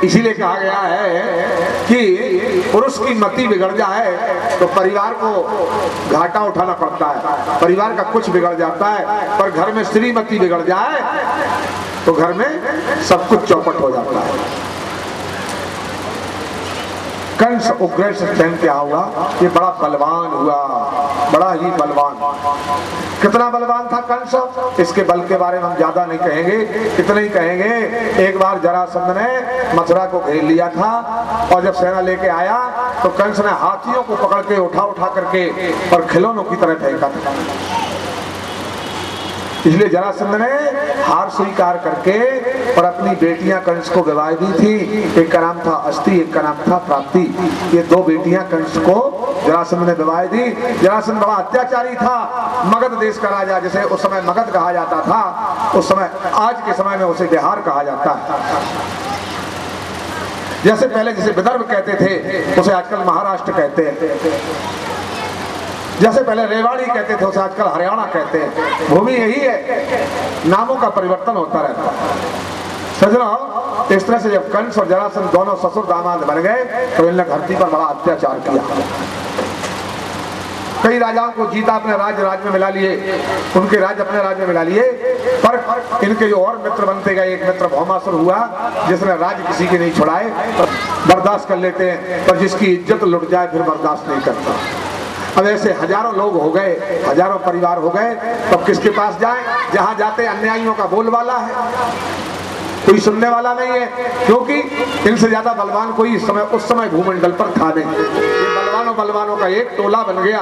इसीलिए कहा गया है कि पुरुष की मति बिगड़ जाए तो परिवार को घाटा उठाना पड़ता है, परिवार का कुछ बिगड़ जाता है, पर घर में श्रीमती बिगड़ जाए तो घर में सब कुछ चौपट हो जाता है। कंस उग्र सेन क्या हुआ, ये बड़ा बलवान हुआ, बड़ा ही बलवान। कितना बलवान था कंस, इसके बल के बारे में हम ज्यादा नहीं कहेंगे, इतना ही कहेंगे एक बार जरासंध ने मथुरा को घेर लिया था और जब सेना लेके आया तो कंस ने हाथियों को पकड़ के उठा करके और खिलौनों की तरह फेंका था। इसलिए जरासंध ने हार स्वीकार करके और अपनी बेटियां कंस को विवाह दी थी। एक का नाम था अस्ति, एक का नाम था प्राप्ति। ये दो बेटियां कंस को जरासंध ने विवाह दी। जरासंध बड़ा अत्याचारी था, मगध देश का राजा, जिसे उस समय मगध कहा जाता था, उस समय आज के समय में उसे बिहार कहा जाता है। जैसे पहले जिसे विदर्भ कहते थे उसे आजकल महाराष्ट्र कहते हैं, जैसे पहले रेवाड़ी कहते थे उसे आजकल हरियाणा कहते हैं। भूमि यही है, नामों का परिवर्तन होता रहता है। सजनों, इस तरह से जब कंस और जरासंध दोनों ससुर दामाद बन गए तो इन्होंने धरती पर बड़ा अत्याचार किया। कई राजाओं को जीता, अपने राज्य में मिला लिए, उनके राज्य अपने राज्य में मिला लिए, पर इनके जो और मित्र बनते गए, एक मित्र भौमासुर हुआ जिसने राज्य किसी के नहीं छुड़ाए, बर्दाश्त कर लेते हैं, पर जिसकी इज्जत लुट जाए फिर बर्दाश्त नहीं करता। अब ऐसे हजारों लोग हो गए, हजारों परिवार हो गए, तब किसके पास जाए? जहां जाते अन्यायियों का बोलबाला है, कोई सुनने वाला नहीं है, क्योंकि इनसे ज्यादा बलवान कोई उस समय भूमंडल पर था नहीं। ये बलवानों का एक टोला बन गया।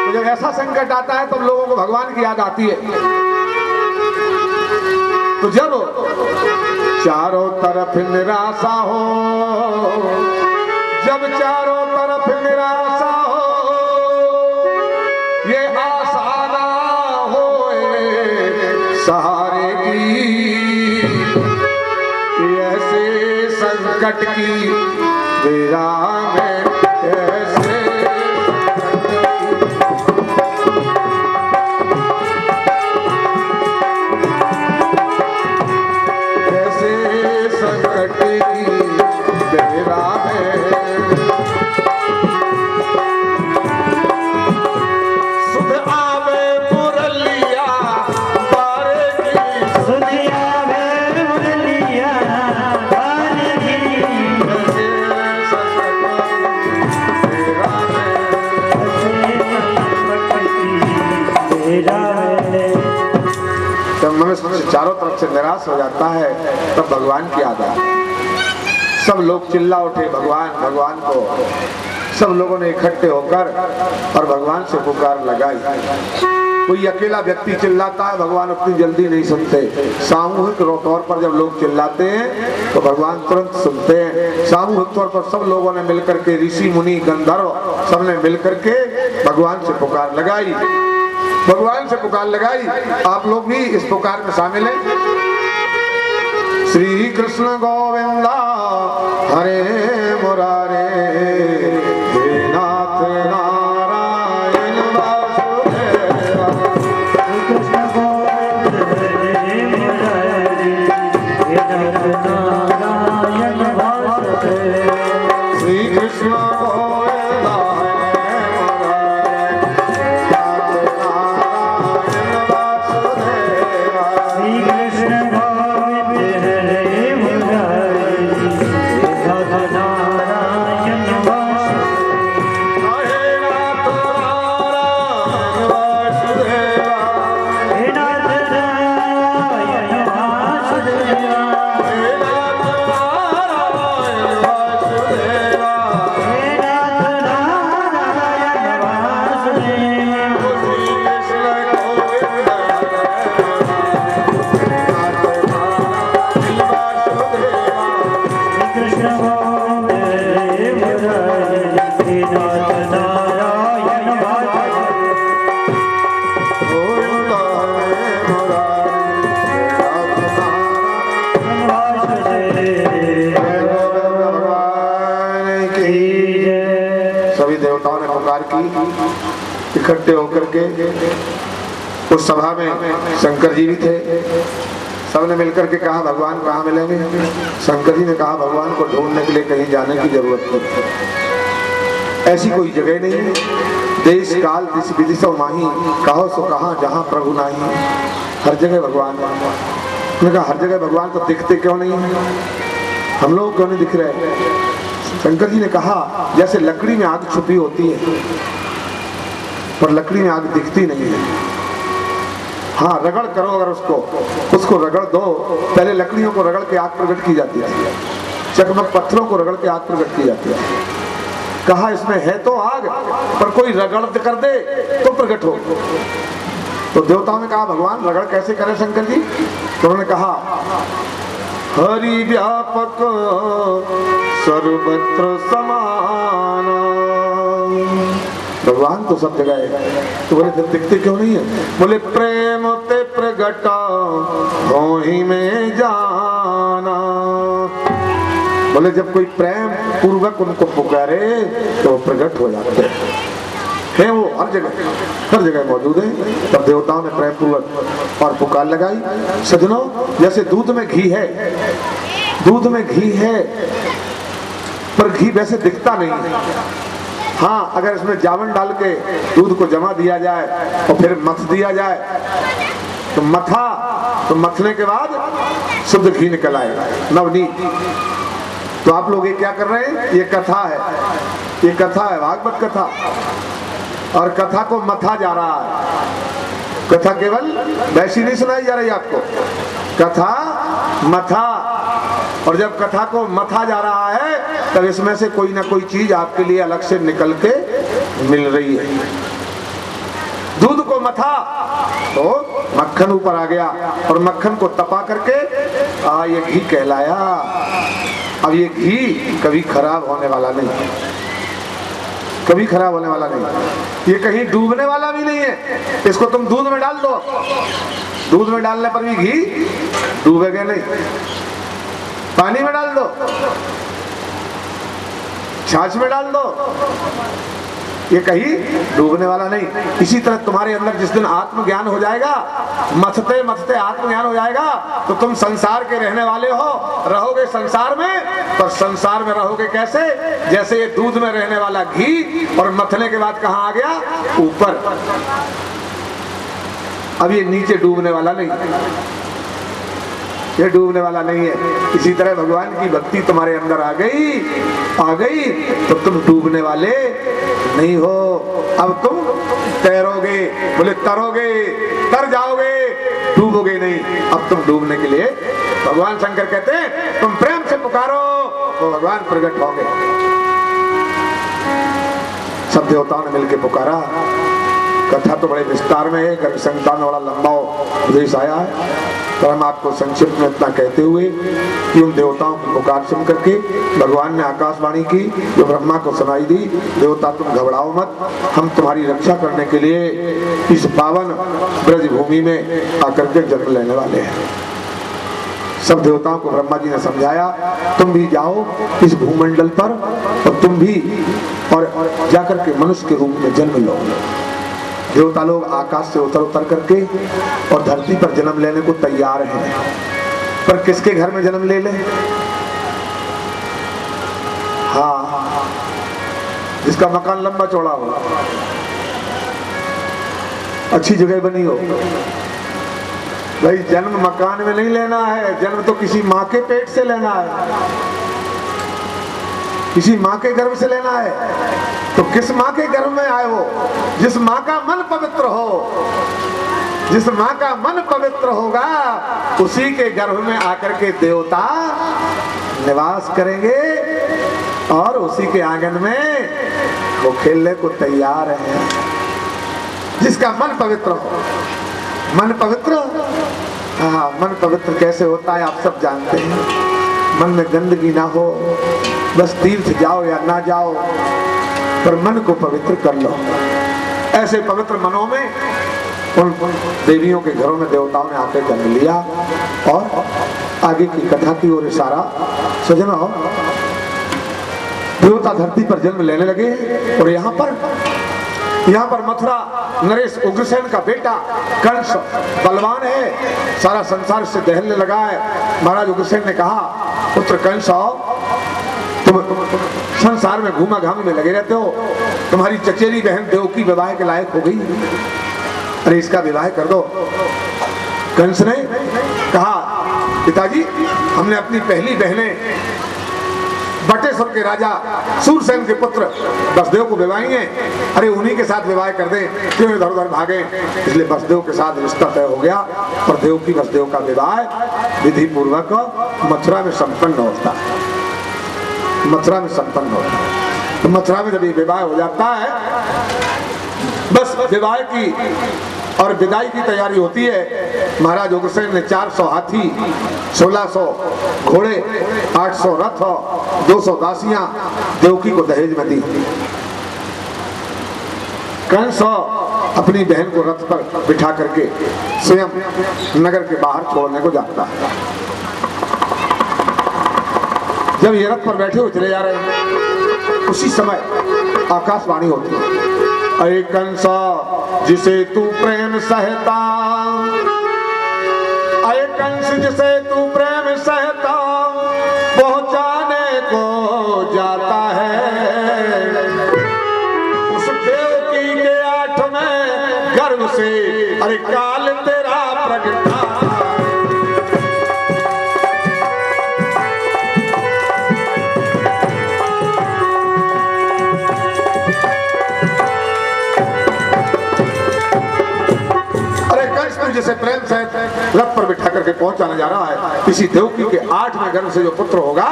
तो जब ऐसा संकट आता है तो लोगों को भगवान की याद आती है। तो जब चारों तरफ निराशा हो, जब चारों तरफ निराशा हो, ये आशा ना होए सहारे की, ऐसे संकट की बेरा में ऐसे संकट की बेरा में चारों तरफ से निराश हो जाता है, तब भगवान की याद आती है। सब लोग चिल्ला उठे भगवान भगवान को। सब लोगों ने इकट्ठे होकर और भगवान से पुकार लगाई। कोई अकेला व्यक्ति चिल्लाता है, भगवान उतनी जल्दी नहीं सुनते। सामूहिक तौर पर जब लोग चिल्लाते हैं तो भगवान तुरंत सुनते हैं। सामूहिक तौर पर सब लोगों ने मिलकर के, ऋषि मुनि गंधर्व सबने मिलकर के भगवान से पुकार लगाई, भगवान से पुकार लगाई। आप लोग भी इस पुकार में शामिल हैं। श्री कृष्ण गोविंदा हरे मुरारे, हे नाथ नारायण वासुदेवा। कृष्ण गोविंद हरे मुरारे, हे नाथ नारायण वासुदेवा। श्री कृष्ण इकट्ठे होकर के उस सभा में शंकर जी भी थे, सबने मिलकर के कहा भगवान कहाँ मिलेंगे? शंकर जी ने कहा भगवान को ढूंढने के लिए कहीं जाने की जरूरत नहीं, ऐसी कोई जगह नहीं है। देश काल दिस विधि सो माही, कहो सो कहाँ जहाँ प्रभु नाही। हर जगह भगवान। उन्होंने कहा हर जगह भगवान तो दिखते क्यों नहीं है? हम लोग क्यों नहीं दिख रहे? शंकर जी ने कहा जैसे लकड़ी में आग छुपी होती है पर लकड़ी में आग दिखती नहीं है। हाँ, रगड़ करो अगर उसको रगड़ दो। पहले लकड़ियों को रगड़ के आग प्रकट की जाती है, चकमक पत्थरों को रगड़ के आग प्रकट की जाती है। कहा इसमें है तो आग, पर कोई रगड़ कर दे तो प्रकट हो। तो देवताओं ने कहा भगवान रगड़ कैसे करें शंकर जी? तो उन्होंने कहा हरि व्यापक सर्वत्र समान। भगवान तो सब जगह है। तो बोले फिर दिखते क्यों नहीं है? बोले प्रेम ते प्रगटा हो ही में जाना। बोले जब कोई प्रेम पूर्वक उनको पुकारे तो वो प्रकट हो जाते हैं। वो हर जगह मौजूद है। तब देवताओं ने प्रेम पूर्वक और पुकार लगाई। सजनों, जैसे दूध में घी है पर घी वैसे दिखता नहीं है। हाँ, अगर इसमें जावन डाल के दूध को जमा दिया जाए और फिर मथ दिया जाए तो मथने के बाद शुद्ध घी निकल आएगा, नवनीत। तो आप लोग ये क्या कर रहे हैं? ये कथा है भागवत कथा, और कथा को मथा जा रहा है। कथा केवल वैसी नहीं सुनाई जा रही आपको, कथा मथा। और जब कथा को मथा जा रहा है तब इसमें से कोई ना कोई चीज आपके लिए अलग से निकल के मिल रही है। दूध को मथा तो मक्खन ऊपर आ गया, और मक्खन को तपा करके ये घी कहलाया। अब ये घी कभी खराब होने वाला नहीं, कभी खराब होने वाला नहीं। ये कहीं डूबने वाला भी नहीं है। इसको तुम दूध में डाल दो, दूध में डालने पर भी घी डूबेगा नहीं। पानी में डाल दो, छाछ में डाल दो, ये कहीं डूबने वाला नहीं। इसी तरह तुम्हारे अंदर जिस दिन आत्मज्ञान हो जाएगा, मथते मथते आत्मज्ञान हो जाएगा, तो तुम संसार के रहने वाले हो, रहोगे संसार में। पर संसार में रहोगे कैसे? जैसे ये दूध में रहने वाला घी, और मथने के बाद कहाँ आ गया? ऊपर। अब ये नीचे डूबने वाला नहीं, ये डूबने वाला नहीं है। इसी तरह भगवान की भक्ति तुम्हारे अंदर आ गई तो तुम डूबने वाले नहीं हो। अब तुम तैरोगे, बोले तरोगे, तर जाओगे, डूबोगे नहीं। अब तुम डूबने के लिए भगवान शंकर कहते हैं तुम प्रेम से पुकारो तो भगवान प्रकट होंगे। सब देवताओं ने मिलकर पुकारा। कथा तो बड़े विस्तार में है, कभी संहिता में बड़ा लंबा उपदेश आया है, पर हम आपको संक्षिप्त में इतना कहते हुए कि उन देवताओं की पुकार सुन करके भगवान ने आकाशवाणी की जो ब्रह्मा को सुनाई दी, देवता तुम घबराओ मत, हम तुम्हारी रक्षा करने के लिए इस पावन ब्रज भूमि में आकर के जन्म लेने वाले हैं। सब देवताओं को ब्रह्मा जी ने समझाया, तुम भी जाओ इस भूमंडल पर और तुम भी और जाकर के मनुष्य के रूप में जन्म लो। देवता लोग आकाश से उतर करके और धरती पर जन्म लेने को तैयार हैं, पर किसके घर में जन्म ले लें? हाँ, जिसका मकान लंबा चौड़ा हो, अच्छी जगह बनी हो। भाई जन्म मकान में नहीं लेना है, जन्म तो किसी माँ के पेट से लेना है, किसी माँ के गर्भ से लेना है। तो किस माँ के गर्भ में आए हो? जिस माँ का मन पवित्र हो, जिस माँ का मन पवित्र होगा उसी के गर्भ में आकर के देवता निवास करेंगे और उसी के आंगन में वो खेलने को तैयार है। जिसका मन पवित्र हो, मन पवित्र, हाँ, मन पवित्र कैसे होता है आप सब जानते हैं। मन में गंदगी ना हो, बस तीर्थ जाओ या ना जाओ, पर मन को पवित्र कर लो। ऐसे पवित्र मनों में उन देवियों के घरों में देवताओं ने आकर जन्म लिया। और आगे की कथा की ओर इशारा सजनों, देवता धरती पर जन्म लेने लगे और यहाँ पर यहाँ पर मथुरा नरेश उग्रसेन का बेटा कंस बलवान है, सारा संसार से दहलने लगा है। महाराज उग्रसेन ने कहा, पुत्र कंस आओ, तुम संसार में घूमा घाम में लगे रहते हो, तुम्हारी चचेरी बहन देवकी विवाह के लायक हो गई, अरे इसका विवाह कर दो। कंस ने कहा, पिताजी हमने अपनी पहली बहनें बटेश्वर के राजा सूरसेन के पुत्र बसदेव को विवाहेंगे, अरे उन्हीं के साथ विवाह कर दें, क्यों इधर उधर भागे। इसलिए बसदेव के साथ रिश्ता तय हो गया और देवकी बसदेव का विवाह विधि पूर्वक मथुरा में संपन्न होता है। मथुरा में संपन्न होता है। तो मथुरा में जब ये विवाह हो जाता है, बस विवाह की और विदाई की तैयारी होती है। महाराज उग्रसेन ने 400 हाथी, 1600 घोड़े, 800 रथ, 200 दासियां देवकी को दहेज में दी। कंस अपनी बहन को रथ पर बिठा करके स्वयं नगर के बाहर छोड़ने को जाता है। जब ये रथ पर बैठे हुए चले जा रहे हैं, उसी समय आकाशवाणी होती है, अरे कंस जिसे तू प्रेम सहता, अरे कंस जिसे तू प्रेम सहता, पहुंचाने को जाता है। उस देवकी के 8वें गर्भ से अरे काल तेरा प्रगटा। जैसे प्रेम से रथ पर बिठा करके पहुंचाने जा रहा है, किसी देवकी के 8वें गर्भ से जो पुत्र होगा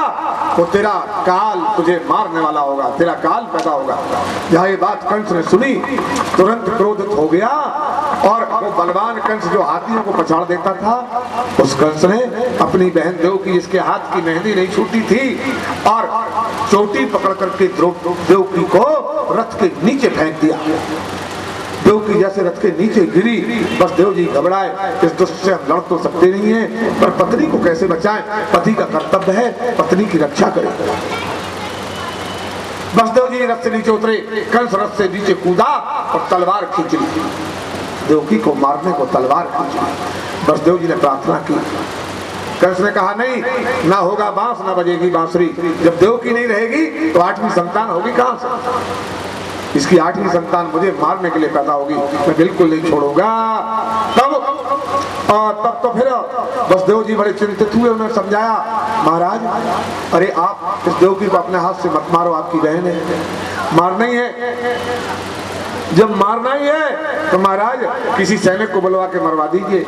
वो तेरा काल तुझे मारने वाला होगा, तेरा काल पैदा होगा। जहाँ ये बात कंस ने सुनी, तुरंत क्रोधित हो गया और वो बलवान कंस जो हाथियों को पछाड़ देता था, उस कंस ने अपनी बहन देवकी, जिसके हाथ की मेहंदी नहीं छूटी थी, और चोटी पकड़ करके देवकी को रथ के नीचे फेंक दिया। देवकी जैसे रथ के नीचे गिरी, बस देव जी घबराए, इस दुष्ट से हम लड़ तो सकते नहीं है, पर पत्नी को कैसे बचाएं, पति का कर्तव्य है पत्नी की रक्षा करें। बसदेव जी रथ से नीचे उतरे, कंस रथ से नीचे कूदा और तलवार खींच ली, देवकी को मारने को तलवार खींच ली। बसदेव जी ने प्रार्थना की, कंस ने कहा नहीं, ना होगा बांस ना बजेगी बांसुरी, जब देवकी नहीं रहेगी तो 8वीं संतान होगी कहां से? इसकी 8वीं संतान मुझे मारने के लिए पैदा होगी, मैं बिल्कुल नहीं छोड़ूंगा। तब तो फिर बसदेव जी बड़े चिंतित हुए, उन्होंने समझाया, महाराज अरे आप इस देवकी को अपने हाथ से मत मारो, आपकी बहन है, मारना ही है। जब मारना ही है तो महाराज किसी सैनिक को बुलवा के मरवा दीजिए।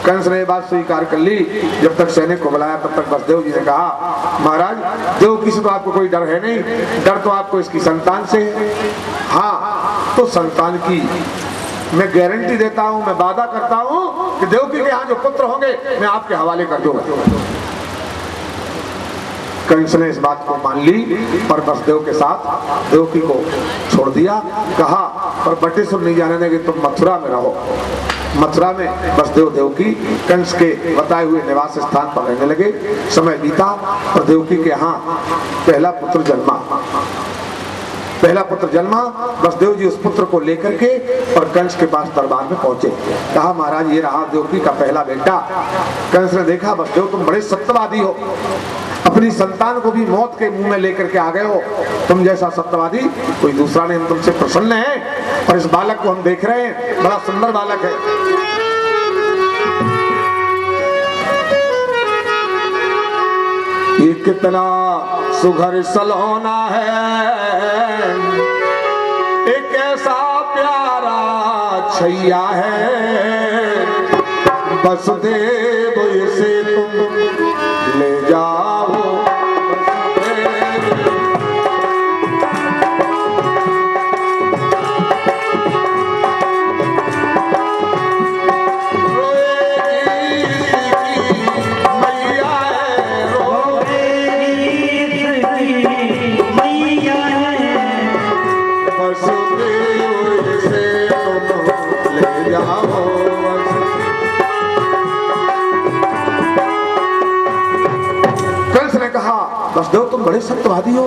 कंस ने बात स्वीकार कर ली। जब तक सैनिक को बुलाया तब तक बसदेव जी ने कहा, महाराज देवकी से तो आपको कोई डर है नहीं, डर तो आपको इसकी संतान से है। हाँ तो संतान की मैं गारंटी देता हूं, मैं वादा करता हूं कि देवकी के यहाँ जो पुत्र होंगे मैं आपके हवाले कर दूंगा। कंस ने इस बात को मान ली और बसदेव के साथ देवकी को छोड़ दिया। कहा पर बटेश्वर नहीं जाने देंगे, तुम मथुरा में रहो। मथुरा में बसदेव देवकी कंस के बताए हुए निवास स्थान पर रहने लगे। समय बीता और देवकी के यहाँ पहला पुत्र जन्मा। बसदेव जी उस पुत्र को लेकर के और कंस के पास दरबार में पहुंचे। कहा, महाराज ये रहा देवकी का पहला बेटा। कंस ने देखा, बसदेव तुम बड़े सत्यवादी हो, अपनी संतान को भी मौत के मुंह में लेकर के आ गए हो। तुम जैसा सत्यवादी कोई दूसरा नहीं, हम तुमसे प्रसन्न हैं। और इस बालक को हम देख रहे हैं, बड़ा सुंदर बालक है। ये कितना सुघर सलोना है, एक ऐसा प्यारा छैया है। वसुदेव इसे तुम ले जाओ। बसदेव तुम बड़े सत्यवादी हो,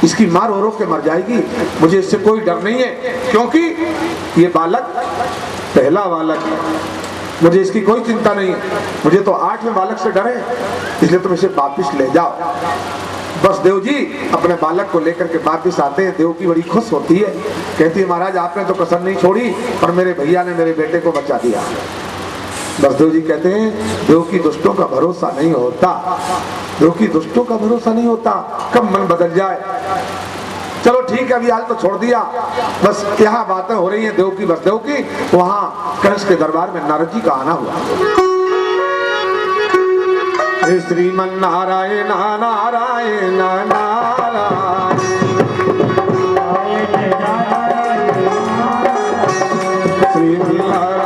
इसकी मां रो रो के मर जाएगी, मुझे इससे कोई डर नहीं है, क्योंकि ये बालक पहला बालक है, मुझे इसकी कोई चिंता नहीं है, मुझे तो 8वें बालक से डर है, इसलिए तुम इसे वापिस ले जाओ। बस देव जी अपने बालक को लेकर के वापिस आते हैं। देव की बड़ी खुश होती है, कहती है महाराज आपने तो कसर नहीं छोड़ी, पर मेरे भैया ने मेरे बेटे को बचा दिया। बसदेव जी कहते हैं देव की दुष्टों का भरोसा नहीं होता, देव की दुष्टों का भरोसा नहीं होता, कब मन बदल जाए। चलो ठीक है, अभी हाल तो छोड़ दिया, बस यहाँ बातें हो रही हैं देव की बसदेव की। वहां कंस के दरबार में नारद जी का आना हुआ। श्रीमन नारायण नारायण नारायण श्रीमन नारायण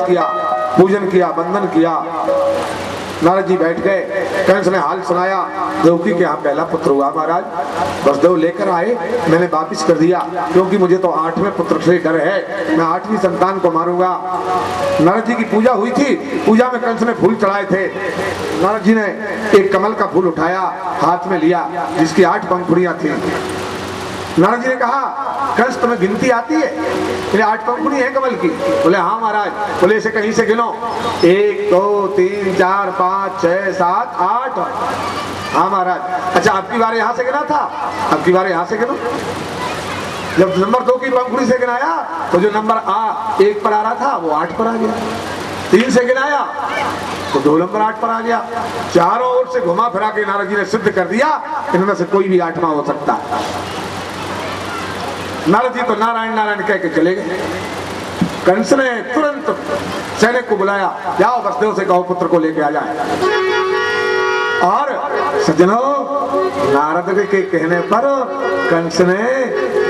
किया, पूजन किया, वंदन किया। नारद जी बैठ गए, कंस ने हाल सुनाया, देवकी के यहाँ पहला पुत्र हुआ महाराज, वसुदेव लेकर आए, मैंने वापिस कर दिया, क्योंकि मुझे तो 8वें पुत्र से डर है, मैं 8वीं संतान को मारूंगा। नारद जी की पूजा हुई थी, पूजा में कंस ने फूल चढ़ाए थे। नारद जी ने एक कमल का फूल उठाया, हाथ में लिया, जिसकी 8 पंखुड़ियां थी। नारद जी ने कहा कंस तुम्हें गिनती आती है? बोले 8 पंखुड़ी है कमल की। बोले हाँ महाराज। बोले इसे कहीं से गिनो, 1 2 3 4 5 6 7 8। हाँ महाराज। अच्छा आपकी बार यहाँ से गिना था? आपकी बार यहाँ से गिनो। जब नंबर 2 की पंखुड़ी से गिनाया तो जो नंबर 1 पर आ रहा था वो 8 पर आ गया। 3 से गिनाया तो 2 नंबर 8 पर आ गया। चारों ओर से घुमा फिरा के नारद जी ने सिद्ध कर दिया इनमें से कोई भी 8वां हो सकता है। नारद जी तो नारायण नारायण कह के चले गए। कंस ने तुरंत सैनिक को बुलाया, जाओ वसुदेव से कहो पुत्र को लेके आ जाए। और सज्जनों, नारद के कहने पर कंस ने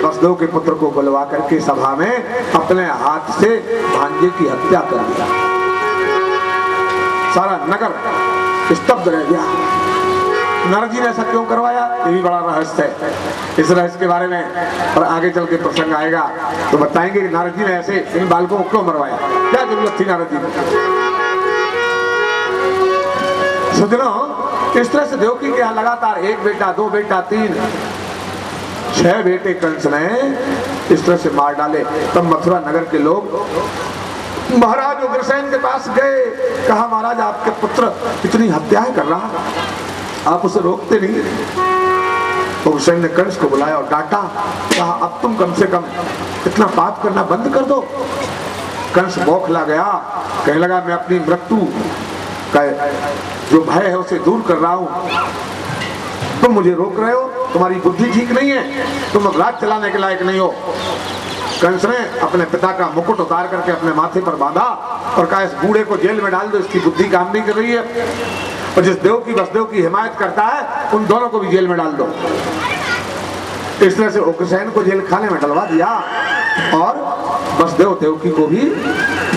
वसुदेव के पुत्र को बुलवा करके सभा में अपने हाथ से भांजे की हत्या कर दिया। सारा नगर स्तब्ध रह गया। नारद जी ने ऐसा क्यों करवाया, ये भी बड़ा रहस्य है। इस रहस्य के बारे में और आगे चल के प्रसंग आएगा तो बताएंगे कि नारद जी ने ऐसे इन बालकों को क्यों मरवाया, क्या जरूरत थी नारद जी की। सज्जनों, इस तरह से देवकी के यहाँ लगातार 1 बेटा 2 बेटा 3 6 बेटे कंस ने इस तरह से मार डाले। तब मथुरा नगर के लोग महाराज उग्रसेन के पास गए, कहा महाराज आपके पुत्र इतनी हत्याएं कर रहा, आप उसे रोकते नहीं। उग्रसेन ने कंस को बुलाया और डांटा, कहा अब तुम कम से कम इतना पाप करना बंद कर दो। कंस बौखला गया, कहने लगा मैं अपनी मृत्यु का जो भय है उसे दूर कर रहा हूं, तुम मुझे रोक रहे हो, तुम्हारी बुद्धि ठीक नहीं है, तुम राज चलाने के लायक नहीं हो। कंस ने अपने पिता का मुकुट उतार करके अपने माथे पर बांधा और कहा इस बूढ़े को जेल में डाल दो, इसकी बुद्धि काम नहीं कर रही है, और जिस देव की वसुदेव की हिमायत करता है उन दोनों को भी जेल में डाल दो। इस तरह से उग्रसेन को जेल खाने में डलवा दिया और वसुदेव देवकी को भी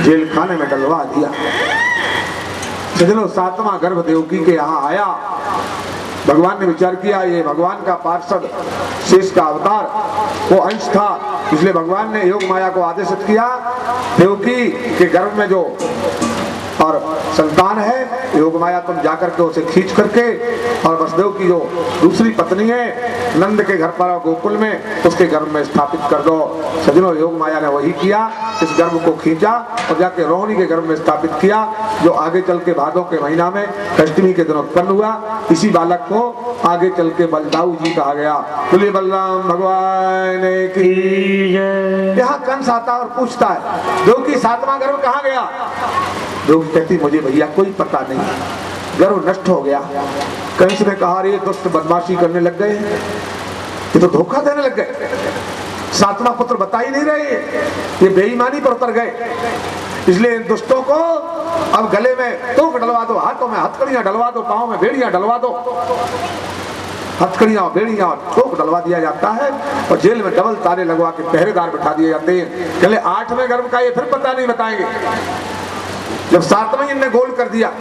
जेल खाने में डलवा दिया। सज्जनों, 7वां गर्भ देवकी के यहाँ आया। भगवान ने विचार किया ये भगवान का पार्षद शेष का अवतार वो अंश था, इसलिए भगवान ने योग माया को आदेशित किया देवकी के गर्भ में जो और संतान है योग माया तुम जाकर के उसे खींच करके और वसुदेव की जो दूसरी पत्नी है नंद के घर पर गोकुल में उसके गर्भ में स्थापित कर दो। सज्जनों, योग माया ने वही किया, इस गर्भ को खींचा और जाके रोहिणी के गर्भ में स्थापित किया, जो आगे चल के भादों के महीना में अष्टमी के दिन उत्पन्न हुआ। इसी बालक को आगे चल के बलदाऊ जी कहा गया। बोलिए बलराम भगवान की। यहाँ कंस आता और पूछता है देव की 7वां गर्भ कहाँ गया? देव कहती मुझे भैया कोई पता नहीं, गर्भ नष्ट हो गया। कंस ने कहा रे दुष्ट बदमाशी करने लग गए, ये तो धोखा देने लग गए, 7वां पुत्र बता ही नहीं रहे, ये बेईमानी पर उतर गए। इसलिए इन दुष्टों को अब गले में तोक डलवा दो, हाथों में हथकड़ियां डलवा दो, पांव में बेड़ियां डलवा दो। हथकड़ियां बेड़ियां ठोक डलवा दिया जाता है और जेल में डबल तारे लगवा के पहरेदार बिठा दिए जाते हैं। कहले 8वें गर्भ का ये फिर पता नहीं बताएंगे, जब 7वें इनने गोल कर दिया,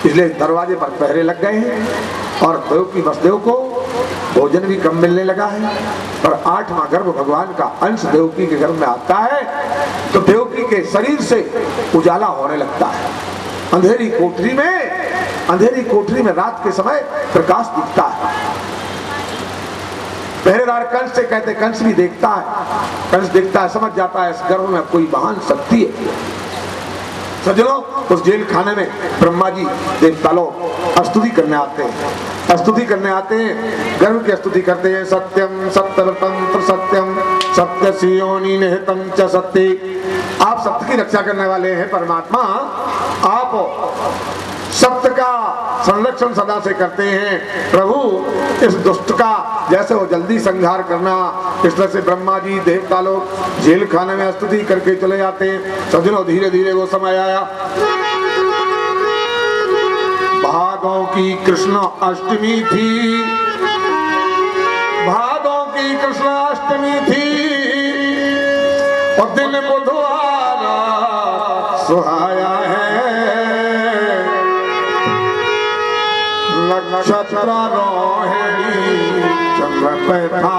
इसलिए दरवाजे पर पहरे लग गए हैं और देवकी वसुदेव को भोजन भी कम मिलने लगा है। और 8वां गर्भ भगवान का अंश देवकी के गर्भ में आता है तो देवकी के शरीर से उजाला होने लगता है। अंधेरी कोठरी में रात के समय प्रकाश दिखता है। पहरेदार कंस से कहते, कंस भी देखता है, कंस देखता है, समझ जाता है इस गर्भ में कोई महान शक्ति है। सज्जनों, उस जेल खाने में ब्रह्मा जी देवता लोग स्तुति करने आते हैं, स्तुति करने आते हैं, गर्भ की स्तुति करते हैं। सत्यम सत्यतंत्र सत्यम सत्य योनि निहितम च सत्य। आप सत्य की रक्षा करने वाले हैं परमात्मा, आप सत्य का संरक्षण सदा से करते हैं। प्रभु इस दुष्ट का जैसे वो जल्दी संहार करना। इस तरह से ब्रह्मा जी देवता लोग जेल खाने में स्तुति करके चले जाते हैं। सज्जनों, धीरे धीरे वो समय आया, भादों की कृष्ण अष्टमी थी, भादों की कृष्ण अष्टमी थी और दिन बुधवार सुहाया है। नक्षत्र रोहिणी चंद्र पे था